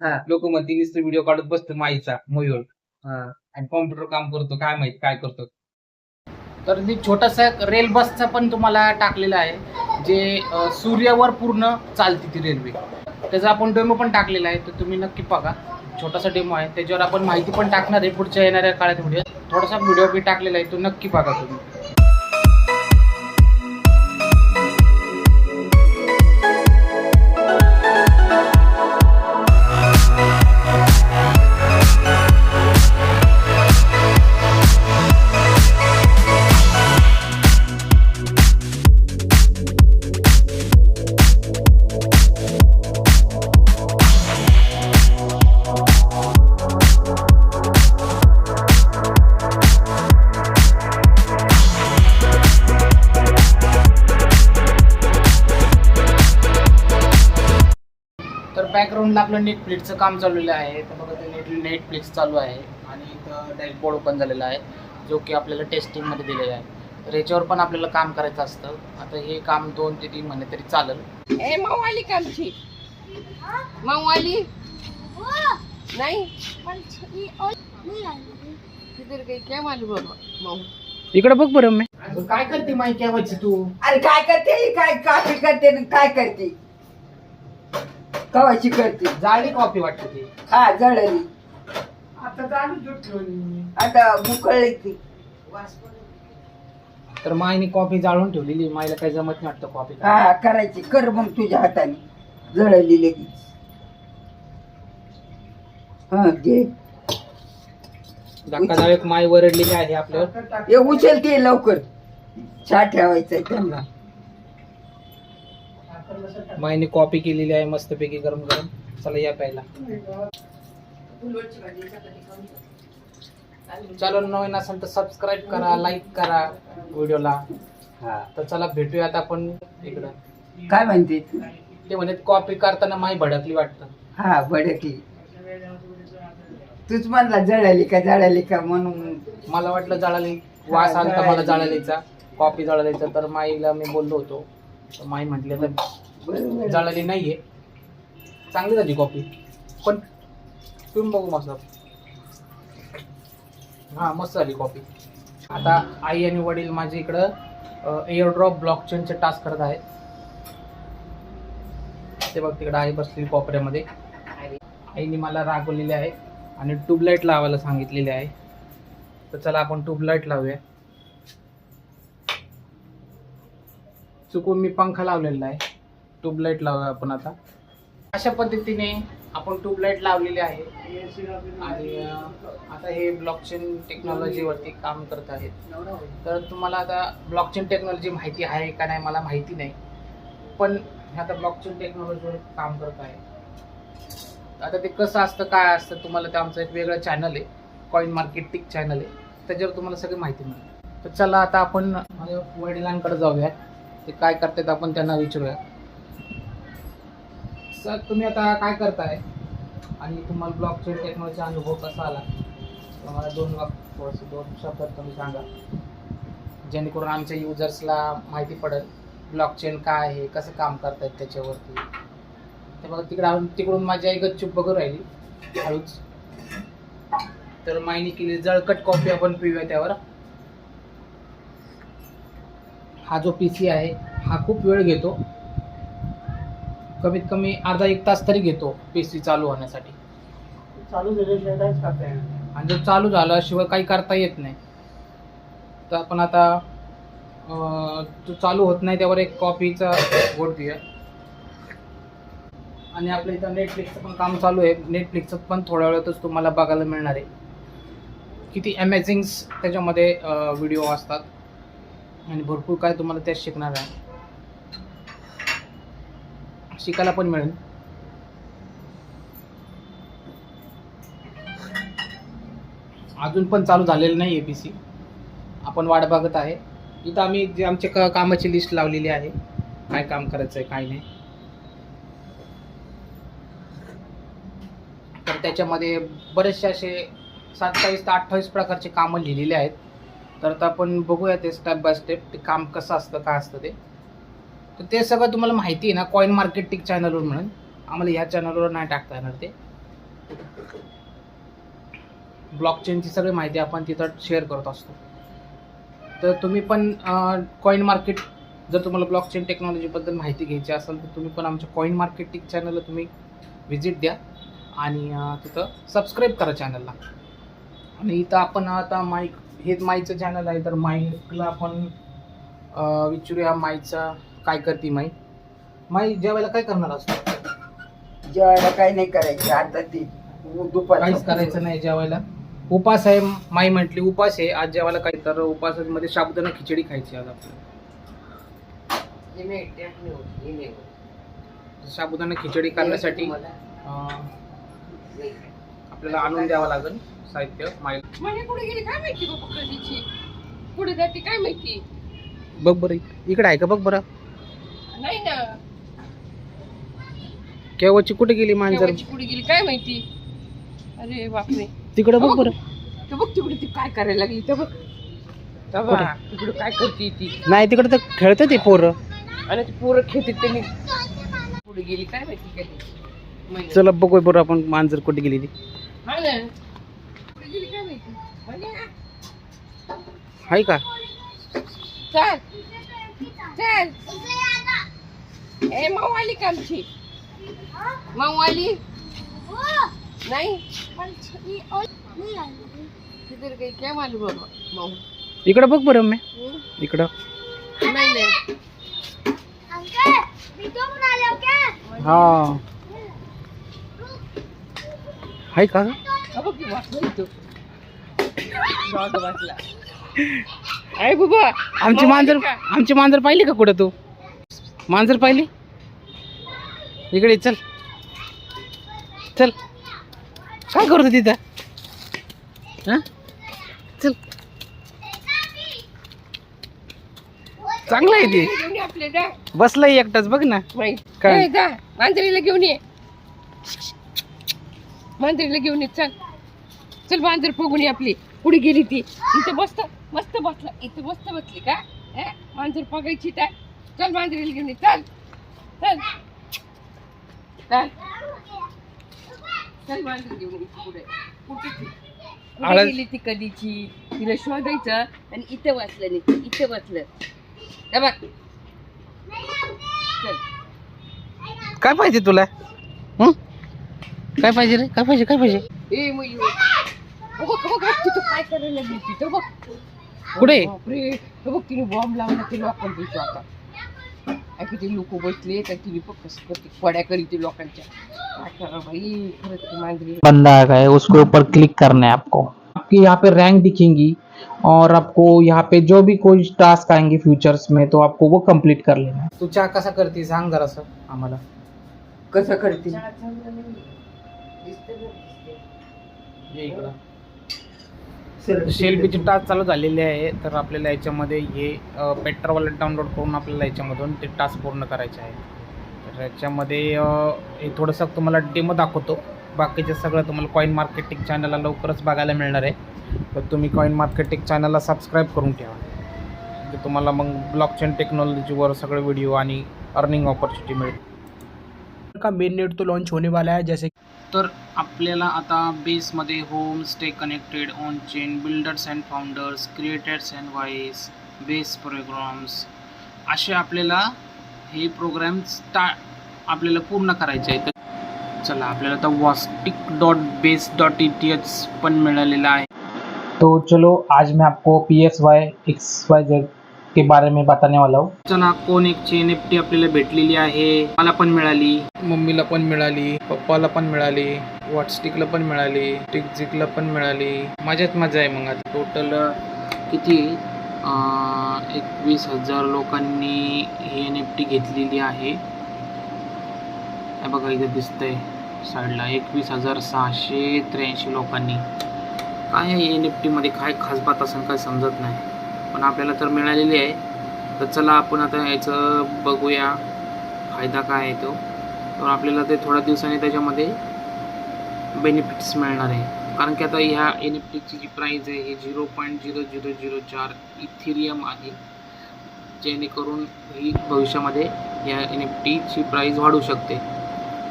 हा. लोक म्हणतील नुसतं व्हिडिओ काढत बसतो माईचा मयूर हा. आणि कॉम्प्युटर काम करतो, काय माहित काय करतो. तर मी छोटासा रेल बसचा पण तुम्हाला टाकलेला आहे, जे सूर्यावर पूर्ण चालते ती रेल्वे. त्याचा आपण डेमो पण टाकलेला आहे, तर तुम्ही नक्की बघा. छोटासा डेमो आहे, त्याच्यावर आपण माहिती पण टाकणार आहे पुढच्या येणाऱ्या काळात व्हिडिओ. थोडासा व्हिडिओ मी टाकलेला आहे, तो नक्की बघा तुम्ही. तर बॅकग्राऊंडला आपलं नेटफ्लिक्सचं काम चाललेलं आहे. तर बघा ते नेटफ्लिक्स चालू आहे आणि इथं डॅशबोर्ड ओपन झालेला आहे, जो की आपल्याला टेस्टिंगमध्ये दिलेला आहे. तर याच्यावर पण आपल्याला काम करायचं असतं. आता हे काम 2 ते 3 महिने तरी चालेल. ए माऊली कामची माऊली नाही तिथे काही काय मालू बाबा माऊ इकडे बघ बरं मी काय करते माहिती केव्हाची तू. अरे काय करते, काय कॉफी करते न काय करते, कवाची करते. जाळी कॉफी वाटते ती. हा जळली, आता चालू ठेवली. आता मुकळली ती. तर माईने कॉफी जाळून ठेवलेली. माईला काही जमत नाही वाटतं कॉफी. हा करायची, कर मग तुझ्या हाताने. जळली लगेच. हा घे. धक्कादायक माई वरडलेली आहे आपल्यावर. हे उचलते लवकर, चहा ठेवायचा त्यांना. माईने कॉफी केलेली आहे मस्तपैकी गरम गरम. चला या प्यायला. चॅनल नवीन असेल तर सबस्क्राईब करा, लाईक करा व्हिडिओला. हा तर चला भेटूयात आपण इकडं. काय म्हणते तू. ते म्हणे कॉपी करताना माई भडकली वाटतं. हा भडकली. तूच म्हणला जळाली का म्हणून. मला वाटलं जळाली, वास आलता मला जळालीचा, कॉपी जळालीचा. तर माईला मी बोललो होतो, तर माई म्हटले तर बरोबर. जळाली नाहीये, चांगली झाली कॉपी. पण पिऊन बघू मस्त. हा मस्त झाली कॉफी. आता आई आणि वडील माझे इकडं एअरड्रॉप ब्लॉकचेनचे टास्क करत आहेत. ते बघ तिकडं आई बसली कोपऱ्यामध्ये. आईने मला रागवलेले आहे आणि ट्यूबलाईट लावायला सांगितलेले आहे. तर चला आपण ट्यूबलाईट लावूया. चुकून मी पंखा लावलेला आहे, ट्यूबलाईट लावूया आपण आता. अशा पद्धतीने आपण ट्यूबलाईट लावलेली आहे आणि आता हे ब्लॉकचेन टेक्नॉलॉजीवरती काम करत आहेत. तर तुम्हाला आता ब्लॉकचेन टेक्नॉलॉजी माहिती आहे का नाही मला माहिती नाही, पण आता ब्लॉकचेन टेक्नॉलॉजीवर काम करत आहे. आता ते कसं असतं काय असतं तुम्हाला, ते आमचं एक वेगळं चॅनल आहे, कॉइन मार्केटिंग चॅनल आहे, त्याच्यावर तुम्हाला सगळी माहिती मिळेल. तर चला आता आपण माझ्या वडिलांकडे जाऊया. ते काय करतात आपण त्यांना विचारूया. सर तुम्ही आता काय करताय आणि तुम्हाला ब्लॉकचेन टेक्नॉलॉजीचा अनुभव कसा आला, मला 2 शब्दात तुम्ही सांगा, जेणेकरून आमच्या युजर्सला माहिती पडेल ब्लॉकचेन काय आहे, कसं काम करतायत त्याच्यावरती. तर बघा तिकडून माझी आई गच्चूप बघून राहिली हळूच. तर माईने केली जळकट कॉफी आपण पिऊया त्यावर. हा जो PC आहे हा खूप वेळ घेतो, कमीत कमी अर्धा 1 तास तरी घेतो PC चालू होण्यासाठी. चालू झाल्याशिवाय काहीच करता येणार नाही. आणि जर चालू झाल्याशिवाय काही करता येत नाही. तर आपण आता तो चालू होत नाही त्यावर एक कॉफीचा घोट घेऊया. आणि आपल्या इथं नेटफ्लिक्सचं पण काम चालू आहे. नेटफ्लिक्सचं पण थोड्या वेळातच तुम्हाला बघायला मिळणार आहे. किती अमेझिंग्स त्याच्यामध्ये व्हिडिओ असतात आणि भरपूर काय तुम्हाला त्यात शिकणार आहे, शिकायला पण मिळेल. अजून पण चालू झालेलं नाही आहे PC, आपण वाट बघत आहे. इथं आम्ही जे आमचे कामाची लिस्ट लावलेली आहे, काय काम करायचं आहे काय नाही. तर त्याच्यामध्ये बरेचसे असे 27 ते 28 प्रकारचे कामं लिहिलेले आहेत. तर आता आपण बघूया ते स्टेप बाय स्टेप ते काम कसं असतं काय असतं ते. तर ते सगळं तुम्हाला माहिती आहे ना कॉइन मार्केटिंग चॅनलवर, म्हणून आम्हाला ह्या चॅनलवर नाही टाकता येणार ते. ब्लॉकचेनची सगळी माहिती आपण तिथं शेअर करत असतो. तर तुम्ही पण कॉईन मार्केट, जर तुम्हाला ब्लॉकचेन टेक्नॉलॉजीबद्दल माहिती घ्यायची असेल तर तुम्ही पण आमच्या कॉईन मार्केटिंग चॅनलला तुम्ही व्हिजिट द्या आणि तिथं सबस्क्राईब करा चॅनलला. आणि इथं आपण आता माईक, हे माईचं चॅनल आहे, तर माईकला आपण विचारूया माईचा काय करते माई जेवायला काय करणार असतो? जेवायला काही नाही करायचं आता ती दुपार काहीच करायचं नाही जेवायला. उपास आहे, माई म्हटली उपास आहे आज जेवायला. काय तर उपासामध्ये साबुदाणा खिचडी खायची आज आपल्याला. साबुदाणा खिचडी करण्यासाठी आपल्याला आणून द्यावं लागेल साहित्य. माई म्हणजे कुठे गेली काय माहिती बाबा, कधीची कुठे जाते काय माहिती. बघ बरं, इकडे आहे का बघ बरं. नाही ना, केव्हाची कुठे गेली मांजर? केव्हाची कुठे गेली काय माहिती. अरे बापरे, तिकडे बघ बरं. ते बघ तिकडे ती काय करायला लागली. ते बघ तिकडे काय करते ती. नाही तिकडे तर खेळतं ते पोरं. आणि ती पोरं खेळते त्यांनी कुठे गेली काय माहिती कधी. चला बघू बरं आपण मांजर कुठे गेली ती. हा ना, कुठे गेली काय माहिती. आहे का? चल चल, ए माऊ आली का आमची? माऊ आली नाही, किधर गई क्या मालूम बाबा. माऊ इकडं बघ बरं मी, इकडं. नाही नाही, हा आहे का? बघ की वाचलं इथं. डॉग वाचला. अरे बाबा, आमची मांजर पाहिली का कुठं? तू मांजर पाहिली? इकडे चल चल. काय करतो तिथं? हा चल, चांगलं आहे ते. घेऊन ये आपल्याला. बसलाय एकटाच बघ ना. काय? ए, जा मांजरीला घेऊन ये, मांजरीला घेऊन ये. चल चल, मांजर बघून ये आपली कुठे गेली ती. इथं मस्त मस्त बसला, इथं मस्त बसली का. मांजर बघायची त्या. चल मांजरीला घेऊन ये. चल चल चल चल, मांजर घेऊन ये. पुढे कुठे कुठे गेली ती कधीची. तिला शोधायचं आणि इथं वाचलं नाही, इथं वाचलं. हे बघ, चल. काय पाहिजे तुला? काय पाहिजे रे? काय पाहिजे? काय पाहिजे? ए मयूर, बघ बघ बघ, तिथं काय करायला लागली तिथं बघ. कुठे? बापरे, बघ तिने बॉम्ब लावला. ते लोकांना दिसतो आता. किती लोक बसले तर तिने बघ कसं करते, पड्या करीते लोकांच्या. काय करा बाई, खरंच ती मांजरी. बंदा है, उसके ऊपर क्लिक करना है आपको. आपकी यहाँ पे रैंक दिखेंगी और आपको यहाँ पे जो भी कोई टास्क आएंगे फ्यूचर्स में तो आपको वो कंप्लीट कर लेना है. तू चहा कसा करते सांग जरासं आम्हाला. कसं करते? शेल्फीचे टास्क चालू झालेले आहे, तर आपल्याला याच्यामध्ये हे पेट्रा वॉलेट डाउनलोड करून आपल्याला याच्यामधून ते टास्क पूर्ण करायचे आहे. तर याच्यामध्ये हे थोडंसं तुम्हाला डेमो दाखवतो. बाकीचं सगळं तुम्हाला कॉईन मार्केटिंग चॅनलला लवकरच बघायला मिळणार आहे. तर तुम्ही कॉईन मार्केटिंग चॅनलला सबस्क्राईब करून ठेवा. म्हणजे तुम्हाला मग ब्लॉकचेन टेक्नोलॉजीवर सगळे व्हिडिओ आणि अर्निंग अपॉर्च्युनिटी मिळेल. का मेन नेट तो लॉन्च होने वाला है. जैसे तर आपल्याला आता बेसमध्ये home stay connected, on chain, builders and founders, creators and voice, base programmes असे आपल्याला हे प्रोग्राम आपल्याला पूर्ण करायचे आहेत. चला, आपल्याला आता wastic.base.eth पण मिळालेला आहे. तो चलो आज मैं आपको PSY XYZ के बारे में बताने वाला हूँ. चला, कोण एक चेन NFT आपल्याला भेटलेली आहे. मला पण मिळाली, मम्मीला पण मिळाली, पप्पाला पण मिळाली, वॉटस्टिकला पण मिळाली, टिकझिकला पण मिळाली. मजाच मजा आहे. मग आता टोटल किती 21,000 लोकांनी ही NFT घेतलेली आहे. हे बघा इथं दिसतंय साईडला 21,683 लोकांनी. काय आहे NFT मध्ये काय खास बात असेल काय समजत नाही, पण आपल्याला तर मिळालेली आहे. तर चला आपण आता याचं बघूया फायदा काय आहे तो. तर आपल्याला ते थोड्या दिवसांनी त्याच्यामध्ये बेनिफिट्स मिळणार आहे. कारण की आता ह्या NFTची जी प्राईज आहे ही 0.0004 इथेरियम आहे, जेणेकरून ही भविष्यामध्ये या NFTची प्राईज वाढू शकते.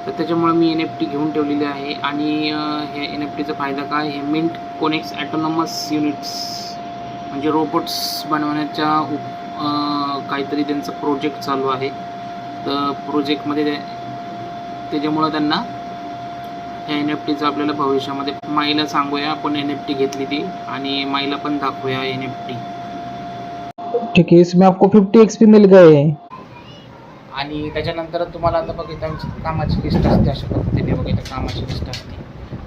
तर त्याच्यामुळे मी NFT घेऊन ठेवलेली आहे. आणि हे NFTचा फायदा काय, हे मिंट कोनेक्स ॲटोनॉमस युनिट्स म्हणजे रोबोट्स बनवण्याच्या काहीतरी त्यांचं प्रोजेक्ट चालू आहे. तर प्रोजेक्टमध्ये त्याच्यामुळं त्यांना ह्या NFTचं आपल्याला भविष्यामध्ये माईला सांगूया आपण NFT घेतली ती, आणि माईला पण दाखवूया NFT. ठीक है, इसमें आपको 50 XP मिल गए. आणि त्याच्यानंतर तुम्हाला आता बघितलं आमची कामाची लिस्ट असते, अशा पद्धतीने बघितलं कामाची लिस्ट असते.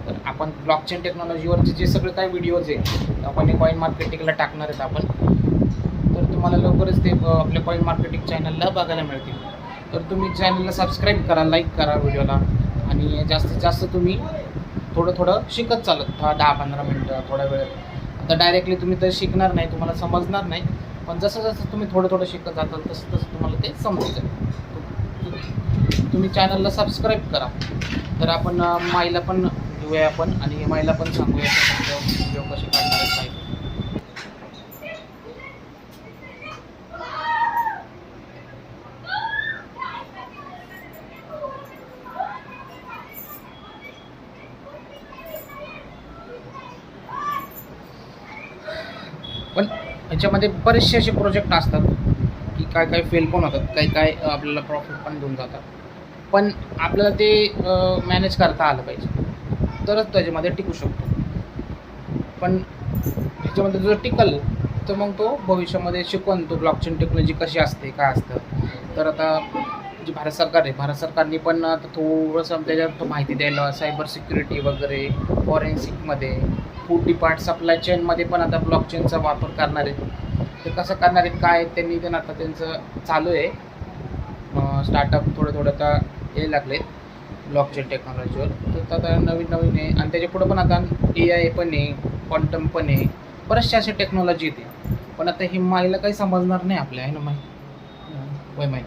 तर आपण ब्लॉकचेन टेक्नॉलॉजीवरचे जे सगळे काही व्हिडिओज आहे आपण हे कॉईन मार्केटिंगला टाकणार आहेत आपण. तर तुम्हाला लवकरच ते आपल्या कॉईन मार्केटिंग चॅनलला बघायला मिळतील. तर तुम्ही चॅनलला सबस्क्राईब करा, लाईक करा व्हिडिओला, आणि जास्तीत जास्त तुम्ही थोडं शिकत चालत 10-15 मिनटं थोड्या वेळ. आता डायरेक्टली तुम्ही तर शिकणार नाही, तुम्हाला समजणार नाही, पण जसं जसं तुम्ही थोडं शिकत जाताल तसं तसं तुम्हाला ते समजेल. तुम्ही चॅनलला सबस्क्राईब करा. तर आपण माईला पण घेऊया आपण, आणि माईला पण सांगूया व्हिडिओ कसे काढणार आहेत काय. पण ह्याच्यामध्ये बरेचसे असे प्रोजेक्ट असतात की काय फेल पण होतात, काय आपल्याला प्रॉफिट पण देऊन जातात. पण आपल्याला ते मॅनेज करता आलं पाहिजे, तरच त्याच्यामध्ये टिकू शकतो. पण ह्याच्यामध्ये जर टिकल तर मग तो भविष्यामध्ये शिकवण तो ब्लॉकचेन टेक्नॉलॉजी कशी असते, काय असतं. तर आता जी भारत सरकार आहे, भारत सरकारने पण आता थोडंसं त्याच्यात माहिती द्यायला, सायबर सिक्युरिटी वगैरे, फॉरेन्सिकमध्ये, फूड डिपार्ट सप्लाय चेनमध्ये पण आता ब्लॉकचेनचा वापर करणार आहेत. ते कसं करणार आहेत काय त्यांनी ते आता त्यांचं चालू आहे. स्टार्टअप थोडं आता यायला लागले ब्लॉकचेन टेक्नॉलॉजीवर. तर आता नवीन आहे, आणि त्याच्या पुढं पण आता AI पण आहे, क्वांटम पण आहे, बरेचसे असे टेक्नॉलॉजी येते. पण आता ही माईला काही समजणार नाही आपल्या, आहे ना माई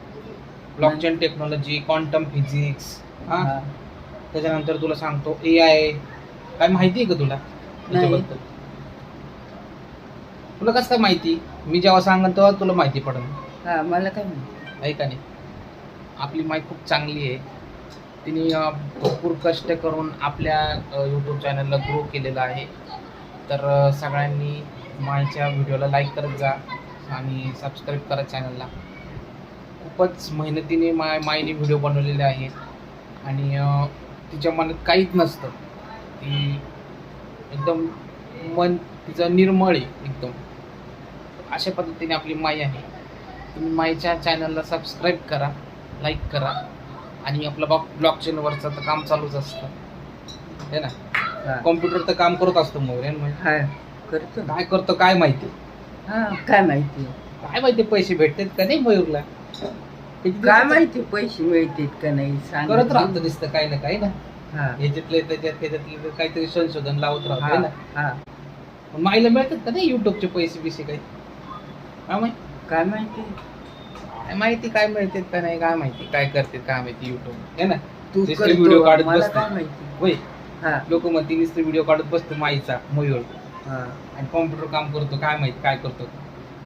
ब्लॉकचेन टेक्नॉलॉजी, क्वांटम फिजिक्स, त्याच्यानंतर तुला सांगतो AI. काय माहिती आहे का तुला त्याच्याबद्दल? तुला कसं काय माहिती? मी जेव्हा सांगेन तेव्हा तुला माहिती पडेल. हा, मला काय माहिती आहे का नाही? आपली माई खूप चांगली आहे. तिने भरपूर कष्ट करून आपल्या यूट्यूब चॅनलला ग्रो केलेलं आहे. तर सगळ्यांनी माईच्या व्हिडिओला लाईक करत जा आणि सबस्क्राईब करा चॅनलला. खूपच मेहनतीने माईने व्हिडिओ बनवलेले आहेत, आणि तिच्या मनात काहीच नसतं. ती एकदम मन तिचं निर्मळ आहे एकदम. अशा पद्धतीने आपली माई आहे. तुम्ही माईच्या चॅनलला सबस्क्राईब करा, लाईक करा, आणि आपलं ब्लॉकचेनवरचं तर काम चालूच असतं, है ना. कॉम्प्युटर तर काम करत असतो मग करतो. काय करतो काय माहिती? काय माहिती काय माहिती पैसे भेटतात का नाही मयूरला? काय माहिती पैसे मिळतात का नाही, करत राहतं दिसतं काही ना काही ना. हा, ह्याच्यातले त्याच्यातले काहीतरी संशोधन लावत राहतो, है ना. हा. पण माईला मिळतात का नाही युट्यूबचे पैसे काही? काय माहिती काय माहिती काय मिळतात का नाही, काय माहिती काय करतात काय माहिती युट्यूब, है ना. तू व्हिडिओ काढत मला बसतो. काय माहिती. होय, हा, लोक म्हणतील व्हिडिओ काढत बसतो माईचा मयूर, हा. आणि कॉम्प्युटर काम करतो काय माहिती काय करतो.